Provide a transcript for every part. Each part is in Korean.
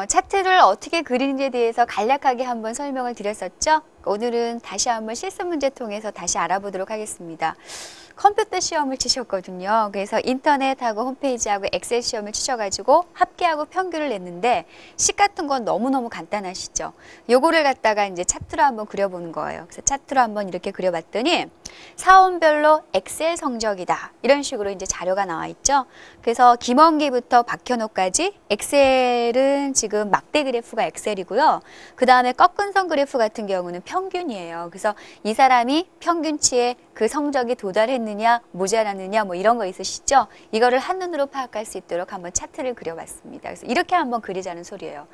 차트를 어떻게 그리는지에 대해서 간략하게 한번 설명을 드렸었죠? 오늘은 다시 한번 실습 문제 통해서 다시 알아보도록 하겠습니다. 컴퓨터 시험을 치셨거든요. 그래서 인터넷하고 홈페이지하고 엑셀 시험을 치셔가지고 합계하고 평균을 냈는데 식 같은 건 너무너무 간단하시죠. 요거를 갖다가 이제 차트로 한번 그려보는 거예요. 그래서 차트로 한번 이렇게 그려봤더니 사원별로 엑셀 성적이다. 이런 식으로 이제 자료가 나와 있죠. 그래서 김원기부터 박현호까지 엑셀은 지금 막대 그래프가 엑셀이고요. 그 다음에 꺾은 선 그래프 같은 경우는 평균이에요. 그래서 이 사람이 평균치에 그 성적이 도달했느냐, 모자랐느냐, 뭐 이런 거 있으시죠? 이거를 한눈으로 파악할 수 있도록 한번 차트를 그려봤습니다. 그래서 이렇게 한번 그리자는 소리예요.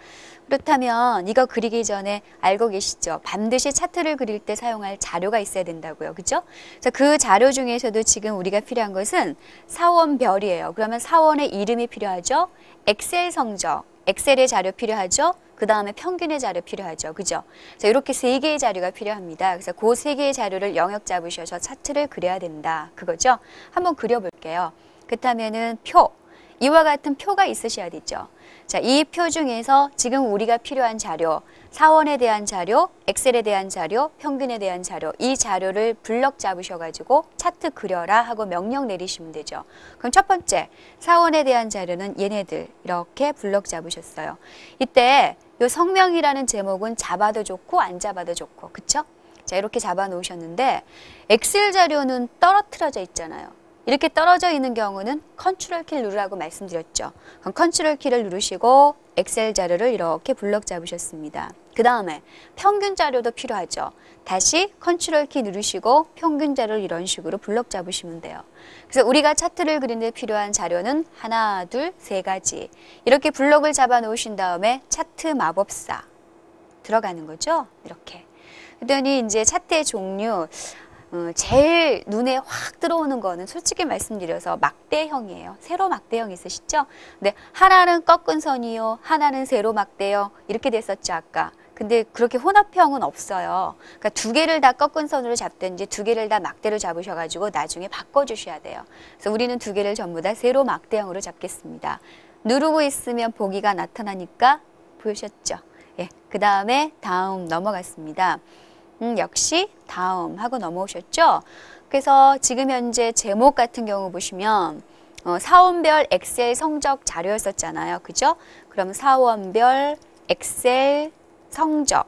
그렇다면 이거 그리기 전에 알고 계시죠? 반드시 차트를 그릴 때 사용할 자료가 있어야 된다고요. 그죠? 그래서 그 자료 중에서도 지금 우리가 필요한 것은 사원별이에요. 그러면 사원의 이름이 필요하죠? 엑셀 성적, 엑셀의 자료 필요하죠? 그 다음에 평균의 자료 필요하죠. 그죠? 자, 이렇게 세 개의 자료가 필요합니다. 그래서 그 세 개의 자료를 영역 잡으셔서 차트를 그려야 된다. 그거죠? 한번 그려볼게요. 그렇다면은 표, 이와 같은 표가 있으셔야 되죠. 자, 이 표 중에서 지금 우리가 필요한 자료, 사원에 대한 자료, 엑셀에 대한 자료, 평균에 대한 자료, 이 자료를 블럭 잡으셔가지고 차트 그려라 하고 명령 내리시면 되죠. 그럼 첫 번째, 사원에 대한 자료는 얘네들 이렇게 블럭 잡으셨어요. 이때 요 성명이라는 제목은 잡아도 좋고 안 잡아도 좋고, 그쵸? 자, 이렇게 잡아 놓으셨는데 엑셀 자료는 떨어뜨려져 있잖아요. 이렇게 떨어져 있는 경우는 컨트롤 키를 누르라고 말씀드렸죠. 그럼 컨트롤 키를 누르시고 엑셀 자료를 이렇게 블럭 잡으셨습니다. 그 다음에 평균 자료도 필요하죠. 다시 컨트롤 키 누르시고 평균 자료를 이런 식으로 블럭 잡으시면 돼요. 그래서 우리가 차트를 그리는데 필요한 자료는 하나, 둘, 세 가지. 이렇게 블럭을 잡아 놓으신 다음에 차트 마법사 들어가는 거죠. 이렇게. 그랬더니 이제 차트의 종류, 제일 눈에 확 들어오는 거는 솔직히 말씀드려서 막대형이에요. 세로 막대형 있으시죠? 근데 하나는 꺾은 선이요, 하나는 세로 막대요. 이렇게 됐었죠, 아까. 근데 그렇게 혼합형은 없어요. 그러니까 두 개를 다 꺾은 선으로 잡든지 두 개를 다 막대로 잡으셔가지고 나중에 바꿔주셔야 돼요. 그래서 우리는 두 개를 전부 다 세로 막대형으로 잡겠습니다. 누르고 있으면 보기가 나타나니까 보셨죠? 예, 그 다음에 다음 넘어갔습니다. 역시 다음 하고 넘어오셨죠? 그래서 지금 현재 제목 같은 경우 보시면 사원별 엑셀 성적 자료였었잖아요. 그죠? 그럼 사원별 엑셀 성적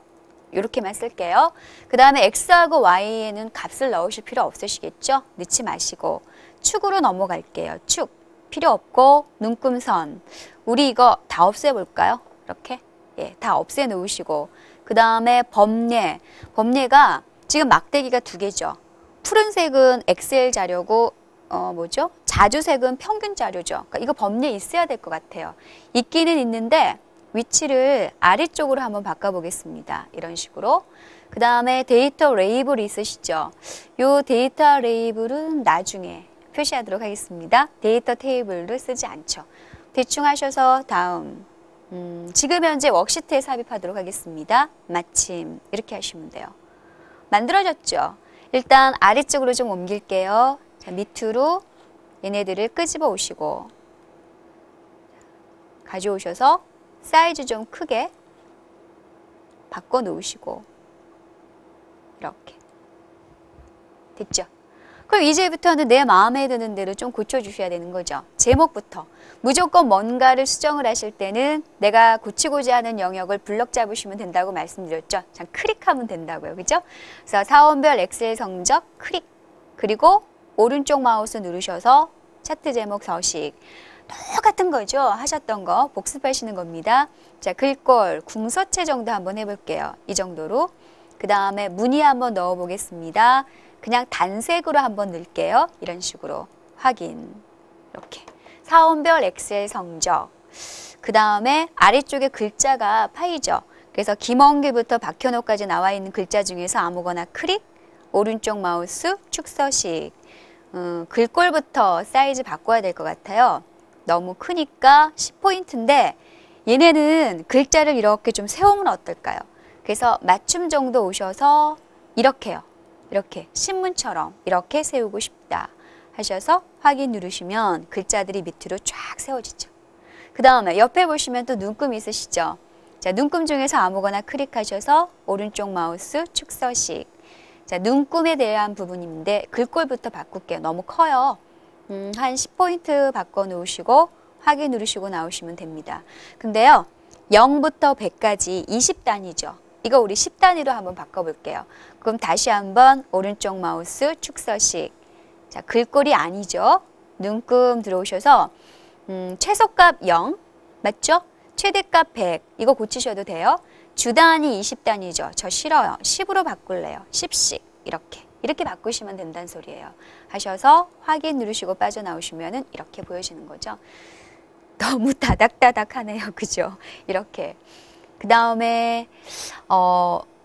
이렇게만 쓸게요. 그 다음에 X하고 Y에는 값을 넣으실 필요 없으시겠죠? 넣지 마시고 축으로 넘어갈게요. 축 필요 없고 눈금선 우리 이거 다 없애볼까요? 이렇게 예, 다 없애 놓으시고 그 다음에 범례. 범례가 지금 막대기가 두 개죠. 푸른색은 엑셀 자료고, 뭐죠? 자주색은 평균 자료죠. 그러니까 이거 범례 있어야 될 것 같아요. 있기는 있는데 위치를 아래쪽으로 한번 바꿔보겠습니다. 이런 식으로. 그 다음에 데이터 레이블 있으시죠? 요 데이터 레이블은 나중에 표시하도록 하겠습니다. 데이터 테이블을 쓰지 않죠. 대충 하셔서 다음. 지금 현재 워크시트에 삽입하도록 하겠습니다. 마침 이렇게 하시면 돼요. 만들어졌죠? 일단 아래쪽으로 좀 옮길게요. 자, 밑으로 얘네들을 끄집어 오시고 가져오셔서 사이즈 좀 크게 바꿔 놓으시고 이렇게 됐죠? 그럼 이제부터는 내 마음에 드는 대로 좀 고쳐주셔야 되는 거죠. 제목부터. 무조건 뭔가를 수정을 하실 때는 내가 고치고자 하는 영역을 블럭 잡으시면 된다고 말씀드렸죠. 참 클릭하면 된다고요. 그죠? 그래서 사원별 엑셀 성적 클릭. 그리고 오른쪽 마우스 누르셔서 차트 제목 서식. 똑같은 거죠. 하셨던 거 복습하시는 겁니다. 자, 글꼴, 궁서체 정도 한번 해볼게요. 이 정도로. 그 다음에 무늬 한번 넣어보겠습니다. 그냥 단색으로 한번 넣을게요. 이런 식으로 확인. 이렇게 사원별 엑셀 성적. 그 다음에 아래쪽에 글자가 파이죠. 그래서 김원기부터 박현호까지 나와 있는 글자 중에서 아무거나 클릭, 오른쪽 마우스 축서식. 글꼴부터 사이즈 바꿔야 될 것 같아요. 너무 크니까 10포인트인데 얘네는 글자를 이렇게 좀 세우면 어떨까요? 그래서 맞춤 정도 오셔서 이렇게요. 이렇게 신문처럼 이렇게 세우고 싶다 하셔서 확인 누르시면 글자들이 밑으로 쫙 세워지죠. 그 다음에 옆에 보시면 또 눈금 있으시죠? 자, 눈금 중에서 아무거나 클릭하셔서 오른쪽 마우스 축서식. 자, 눈금에 대한 부분인데 글꼴부터 바꿀게요. 너무 커요. 한 10포인트 바꿔 놓으시고 확인 누르시고 나오시면 됩니다. 근데요, 0부터 100까지 20단위죠. 이거 우리 10단위로 한번 바꿔볼게요. 그럼 다시 한번 오른쪽 마우스 축서식. 자, 글꼴이 아니죠. 눈금 들어오셔서 최소값 0, 맞죠? 최대값 100, 이거 고치셔도 돼요. 주단위 20단위죠. 저 싫어요. 10으로 바꿀래요. 10씩 이렇게 바꾸시면 된다는 소리예요. 하셔서 확인 누르시고 빠져나오시면은 이렇게 보여지는 거죠. 너무 다닥다닥하네요. 그죠? 이렇게. 그 다음에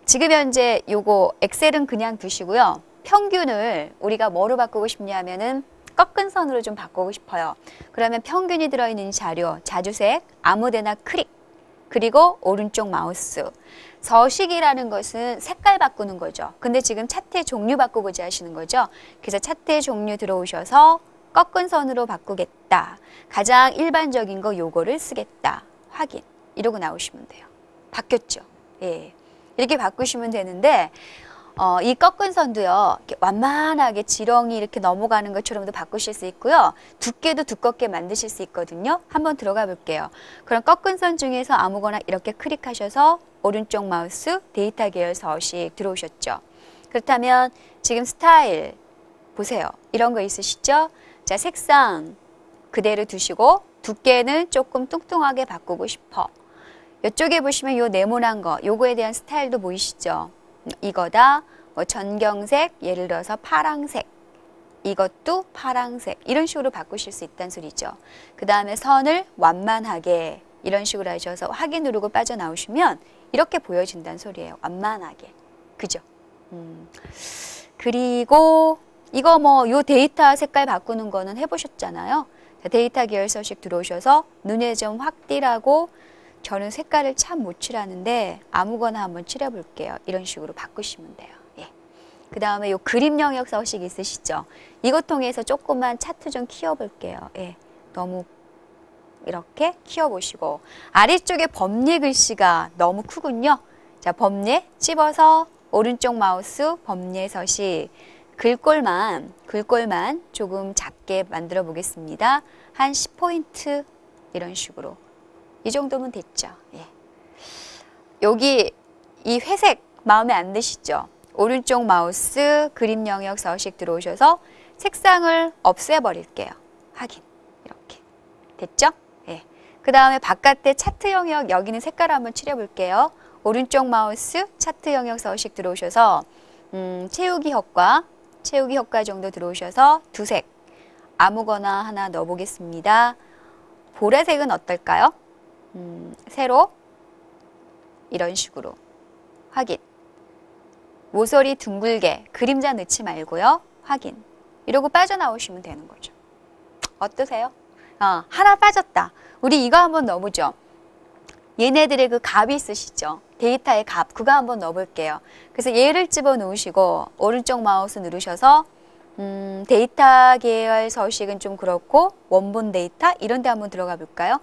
지금 현재 요거 엑셀은 그냥 두시고요. 평균을 우리가 뭐로 바꾸고 싶냐면은 꺾은 선으로 좀 바꾸고 싶어요. 그러면 평균이 들어있는 자료, 자주색, 아무데나 클릭, 그리고 오른쪽 마우스. 서식이라는 것은 색깔 바꾸는 거죠. 근데 지금 차트의 종류 바꾸고자 하시는 거죠. 그래서 차트의 종류 들어오셔서 꺾은 선으로 바꾸겠다. 가장 일반적인 거 요거를 쓰겠다. 확인. 이러고 나오시면 돼요. 바뀌었죠. 예. 이렇게 바꾸시면 되는데 이 꺾은 선도요. 이렇게 완만하게 지렁이 이렇게 넘어가는 것처럼도 바꾸실 수 있고요. 두께도 두껍게 만드실 수 있거든요. 한번 들어가 볼게요. 그럼 꺾은 선 중에서 아무거나 이렇게 클릭하셔서 오른쪽 마우스 데이터 계열 서식 들어오셨죠. 그렇다면 지금 스타일 보세요. 이런 거 있으시죠? 자, 색상 그대로 두시고 두께는 조금 뚱뚱하게 바꾸고 싶어. 이쪽에 보시면 요 네모난 거, 요거에 대한 스타일도 보이시죠? 이거다, 뭐 전경색, 예를 들어서 파랑색, 이것도 파랑색, 이런 식으로 바꾸실 수 있다는 소리죠. 그 다음에 선을 완만하게 이런 식으로 하셔서 확인 누르고 빠져나오시면 이렇게 보여진다는 소리예요. 완만하게. 그죠? 그리고 이거 뭐 요 데이터 색깔 바꾸는 거는 해보셨잖아요. 데이터 계열 서식 들어오셔서 눈에 좀 확 띄라고 저는 색깔을 참 못 칠하는데 아무거나 한번 칠해볼게요. 이런 식으로 바꾸시면 돼요. 예. 그 다음에 요 그림 영역 서식 있으시죠? 이것 통해서 조금만 차트 좀 키워볼게요. 예. 너무 이렇게 키워보시고 아래쪽에 범례 글씨가 너무 크군요. 자, 범례 찝어서 오른쪽 마우스 범례 서식 글꼴만 조금 작게 만들어 보겠습니다. 한 10포인트 이런 식으로. 이 정도면 됐죠. 예. 여기 이 회색 마음에 안 드시죠? 오른쪽 마우스 그림 영역 서식 들어오셔서 색상을 없애버릴게요. 확인. 이렇게. 됐죠? 예. 그 다음에 바깥에 차트 영역 여기는 색깔 한번 칠해볼게요. 오른쪽 마우스 차트 영역 서식 들어오셔서 채우기 효과 정도 들어오셔서 두색 아무거나 하나 넣어보겠습니다. 보라색은 어떨까요? 세로 이런 식으로 확인. 모서리 둥글게 그림자 넣지 말고요. 확인. 이러고 빠져나오시면 되는 거죠. 어떠세요? 하나 빠졌다. 우리 이거 한번 넣어보죠. 얘네들의 그 값이 있으시죠? 데이터의 값, 그거 한번 넣어볼게요. 그래서 얘를 집어넣으시고 오른쪽 마우스 누르셔서 데이터 계열 서식은 좀 그렇고 원본 데이터 이런 데 한번 들어가 볼까요?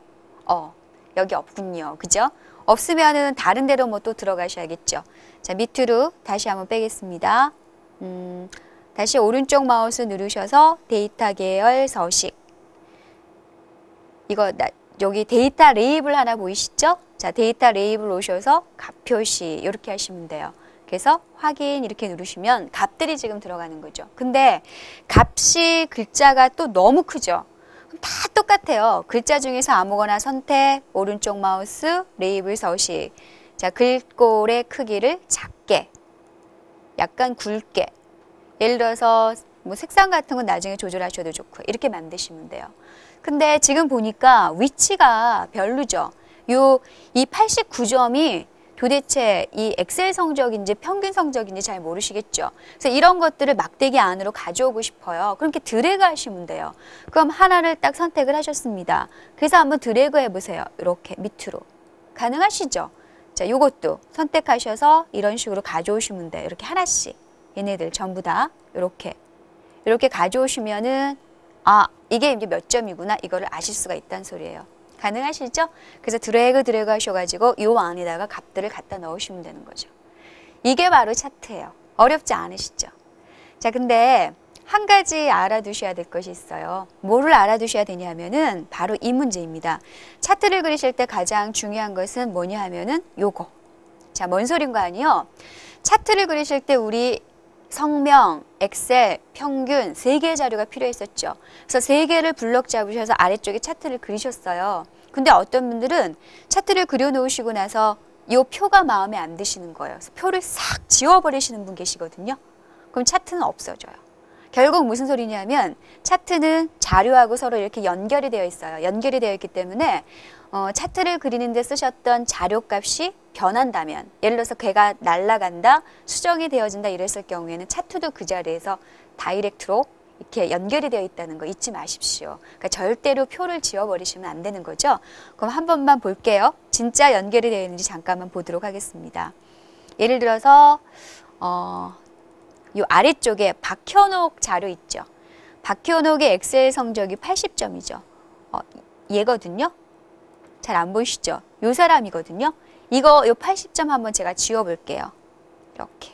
여기 없군요. 그죠? 없으면은 다른 데로 뭐 또 들어가셔야겠죠. 자, 밑으로 다시 한번 빼겠습니다. 다시 오른쪽 마우스 누르셔서 데이터 계열 서식. 이거 여기 데이터 레이블 하나 보이시죠? 자, 데이터 레이블 오셔서 값 표시 이렇게 하시면 돼요. 그래서 확인 이렇게 누르시면 값들이 지금 들어가는 거죠. 근데 값이 글자가 또 너무 크죠. 다 똑같아요. 글자 중에서 아무거나 선택, 오른쪽 마우스, 레이블 서식. 자, 글꼴의 크기를 작게, 약간 굵게. 예를 들어서 뭐 색상 같은 건 나중에 조절하셔도 좋고 이렇게 만드시면 돼요. 근데 지금 보니까 위치가 별로죠. 이 89점이 도대체 이 엑셀 성적인지 평균 성적인지 잘 모르시겠죠. 그래서 이런 것들을 막대기 안으로 가져오고 싶어요. 그렇게 드래그 하시면 돼요. 그럼 하나를 딱 선택을 하셨습니다. 그래서 한번 드래그 해보세요. 이렇게 밑으로. 가능하시죠? 자, 요것도 선택하셔서 이런 식으로 가져오시면 돼요. 이렇게 하나씩. 얘네들 전부 다 이렇게 가져오시면은 이게 이제 몇 점이구나 이거를 아실 수가 있다는 소리예요. 가능하시죠? 그래서 드래그 하셔가지고 요 안에다가 값들을 갖다 넣으시면 되는 거죠. 이게 바로 차트예요. 어렵지 않으시죠? 자, 근데 한 가지 알아두셔야 될 것이 있어요. 뭐를 알아두셔야 되냐면은 바로 이 문제입니다. 차트를 그리실 때 가장 중요한 것은 뭐냐 하면은 요거. 자, 뭔 소린가 아니요? 차트를 그리실 때 우리 성명, 엑셀, 평균 3개의 자료가 필요했었죠. 그래서 3개를 블럭 잡으셔서 아래쪽에 차트를 그리셨어요. 근데 어떤 분들은 차트를 그려놓으시고 나서 이 표가 마음에 안 드시는 거예요. 그래서 표를 싹 지워버리시는 분 계시거든요. 그럼 차트는 없어져요. 결국 무슨 소리냐면 차트는 자료하고 서로 이렇게 연결이 되어 있어요. 연결이 되어 있기 때문에 차트를 그리는데 쓰셨던 자료값이 변한다면, 예를 들어서 걔가 날아간다, 수정이 되어진다 이랬을 경우에는 차트도 그 자리에서 다이렉트로 이렇게 연결이 되어 있다는 거 잊지 마십시오. 그러니까 절대로 표를 지워버리시면 안 되는 거죠. 그럼 한 번만 볼게요. 진짜 연결이 되어 있는지 잠깐만 보도록 하겠습니다. 예를 들어서 이 아래쪽에 박현옥 자료 있죠. 박현옥의 엑셀 성적이 80점이죠. 얘거든요. 잘 안 보이시죠? 요 사람이거든요. 요 80점 한번 제가 지워볼게요. 이렇게.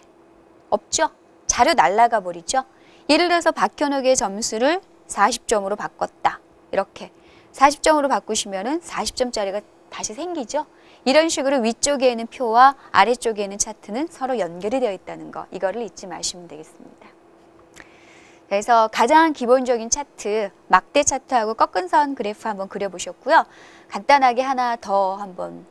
없죠? 자료 날라가 버리죠? 예를 들어서 박현옥의 점수를 40점으로 바꿨다. 이렇게. 40점으로 바꾸시면은 40점짜리가 다시 생기죠? 이런 식으로 위쪽에 있는 표와 아래쪽에 있는 차트는 서로 연결이 되어 있다는 거. 이거를 잊지 마시면 되겠습니다. 그래서 가장 기본적인 차트, 막대 차트하고 꺾은 선 그래프 한번 그려보셨고요. 간단하게 하나 더 한번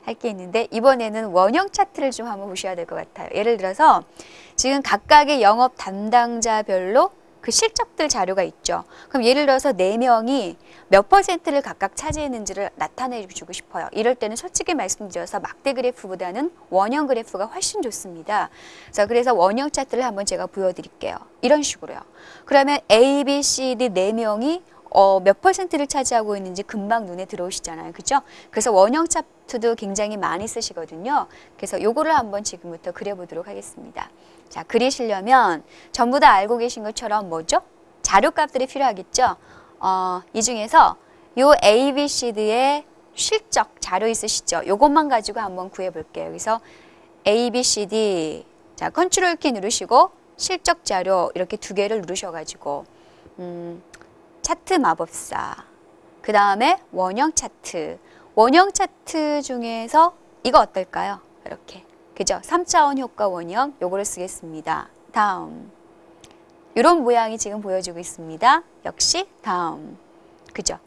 할 게 있는데 이번에는 원형 차트를 좀 한번 보셔야 될 것 같아요. 예를 들어서 지금 각각의 영업 담당자별로 그 실적들 자료가 있죠. 그럼 예를 들어서 4명이 몇 %를 각각 차지했는지를 나타내 주고 싶어요. 이럴 때는 솔직히 말씀드려서 막대 그래프보다는 원형 그래프가 훨씬 좋습니다. 그래서 원형 차트를 한번 제가 보여드릴게요. 이런 식으로요. 그러면 A, B, C, D 4명이 몇 %를 차지하고 있는지 금방 눈에 들어오시잖아요. 그죠? 그래서 원형 차트도 굉장히 많이 쓰시거든요. 그래서 요거를 한번 지금부터 그려보도록 하겠습니다. 자, 그리시려면 전부 다 알고 계신 것처럼 뭐죠? 자료값들이 필요하겠죠? 이 중에서 요 A, B, C, D의 실적 자료 있으시죠? 요것만 가지고 한번 구해볼게요. 여기서 A, B, C, D. 자, 컨트롤 키 누르시고 실적 자료 이렇게 2개를 누르셔가지고 차트 마법사, 그 다음에 원형 차트. 원형 차트 중에서 이거 어떨까요? 이렇게. 그죠? 3차원 효과 원형, 요거를 쓰겠습니다. 다음. 이런 모양이 지금 보여지고 있습니다. 역시 다음. 그죠?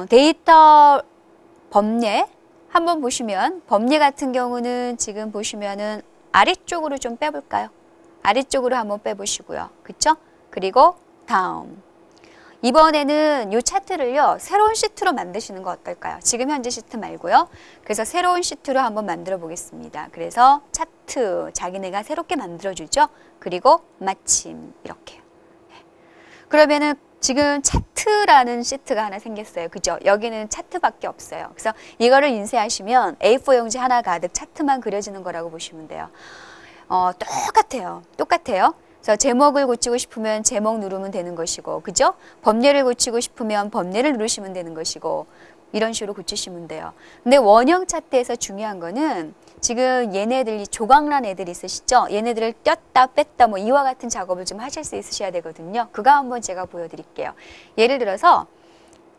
데이터 범례 한번 보시면, 범례 같은 경우는 지금 보시면은 아래쪽으로 좀 빼볼까요? 아래쪽으로 한번 빼보시고요. 그쵸? 그리고 다음. 이번에는 이 차트를요, 새로운 시트로 만드시는 거 어떨까요? 지금 현재 시트 말고요. 그래서 새로운 시트로 한번 만들어 보겠습니다. 그래서 차트, 자기네가 새롭게 만들어주죠. 그리고 마침, 이렇게. 그러면은 지금 차트라는 시트가 하나 생겼어요. 그죠? 여기는 차트밖에 없어요. 그래서 이거를 인쇄하시면 A4 용지 하나 가득 차트만 그려지는 거라고 보시면 돼요. 똑같아요. 똑같아요. 그래서 제목을 고치고 싶으면 제목 누르면 되는 것이고, 그죠? 범례를 고치고 싶으면 범례를 누르시면 되는 것이고, 이런 식으로 고치시면 돼요. 근데 원형 차트에서 중요한 거는 지금 얘네들이 조각난 애들 있으시죠? 얘네들을 뗐다 뺐다 뭐 이와 같은 작업을 좀 하실 수 있으셔야 되거든요. 그거 한번 제가 보여드릴게요. 예를 들어서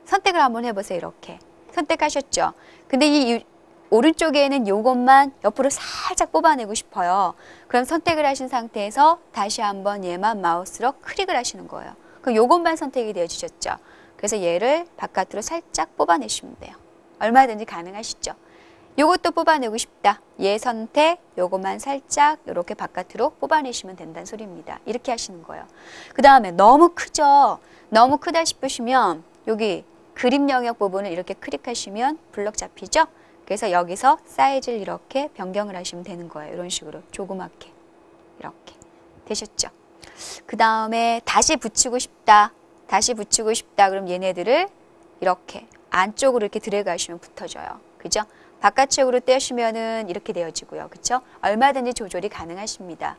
선택을 한번 해보세요. 이렇게. 선택하셨죠? 근데 이 오른쪽에는 요것만 옆으로 살짝 뽑아내고 싶어요. 그럼 선택을 하신 상태에서 다시 한번 얘만 마우스로 클릭을 하시는 거예요. 그럼 요것만 선택이 되어지셨죠. 그래서 얘를 바깥으로 살짝 뽑아내시면 돼요. 얼마든지 가능하시죠. 요것도 뽑아내고 싶다. 얘 선택, 요것만 살짝 이렇게 바깥으로 뽑아내시면 된다는 소리입니다. 이렇게 하시는 거예요. 그 다음에 너무 크죠? 너무 크다 싶으시면 여기 그림 영역 부분을 이렇게 클릭하시면 블럭 잡히죠? 그래서 여기서 사이즈를 이렇게 변경을 하시면 되는 거예요. 이런 식으로 조그맣게 이렇게 되셨죠. 그 다음에 다시 붙이고 싶다. 다시 붙이고 싶다. 그럼 얘네들을 이렇게 안쪽으로 이렇게 들어가시면 붙어져요. 그죠? 바깥쪽으로 떼시면은 이렇게 되어지고요. 그죠? 얼마든지 조절이 가능하십니다.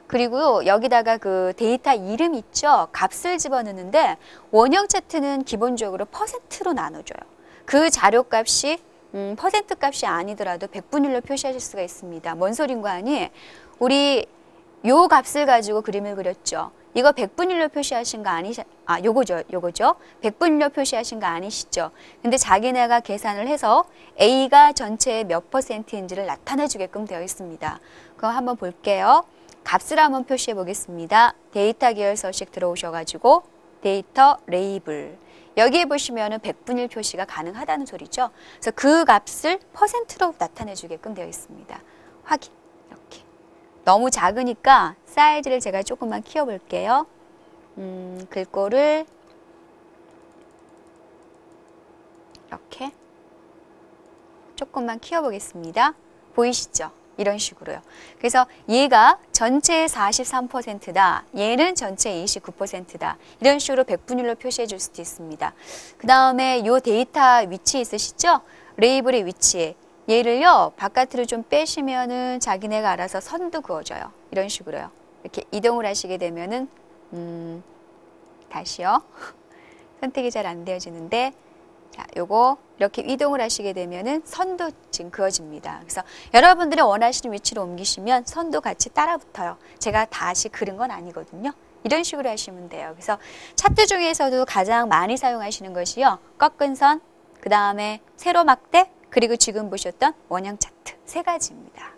그리고 여기다가 그 데이터 이름 있죠? 값을 집어넣는데 원형 차트는 기본적으로 %로 나눠줘요. 그 자료값이 퍼센트 값이 아니더라도 백분율로 표시하실 수가 있습니다. 뭔 소린가 하니 우리 요 값을 가지고 그림을 그렸죠. 이거 백분율로 표시하신 거 요거죠. 백분율로 표시하신 거 아니시죠? 근데 자기네가 계산을 해서 A가 전체의 몇 퍼센트인지를 나타내 주게끔 되어 있습니다. 그럼 한번 볼게요. 값을 한번 표시해 보겠습니다. 데이터 계열 서식 들어오셔가지고 데이터 레이블. 여기에 보시면은 백분율 표시가 가능하다는 소리죠. 그래서 그 값을 퍼센트로 나타내 주게끔 되어 있습니다. 확인. 이렇게. 너무 작으니까 사이즈를 제가 조금만 키워볼게요. 글꼴을 이렇게 조금만 키워보겠습니다. 보이시죠? 이런 식으로요. 그래서 얘가 전체의 43%다. 얘는 전체의 29%다. 이런 식으로 백분율로 표시해 줄 수도 있습니다. 그 다음에 요 데이터 위치 있으시죠? 레이블의 위치. 얘를요, 바깥으로 좀 빼시면은 자기네가 알아서 선도 그어줘요. 이런 식으로요. 이렇게 이동을 하시게 되면은, 다시요. 선택이 잘 안 되어지는데, 자, 요거 이렇게 이동을 하시게 되면은 선도 지금 그어집니다. 그래서 여러분들이 원하시는 위치로 옮기시면 선도 같이 따라 붙어요. 제가 다시 그린 건 아니거든요. 이런 식으로 하시면 돼요. 그래서 차트 중에서도 가장 많이 사용하시는 것이요. 꺾은 선, 그 다음에 세로 막대, 그리고 지금 보셨던 원형 차트 세 가지입니다.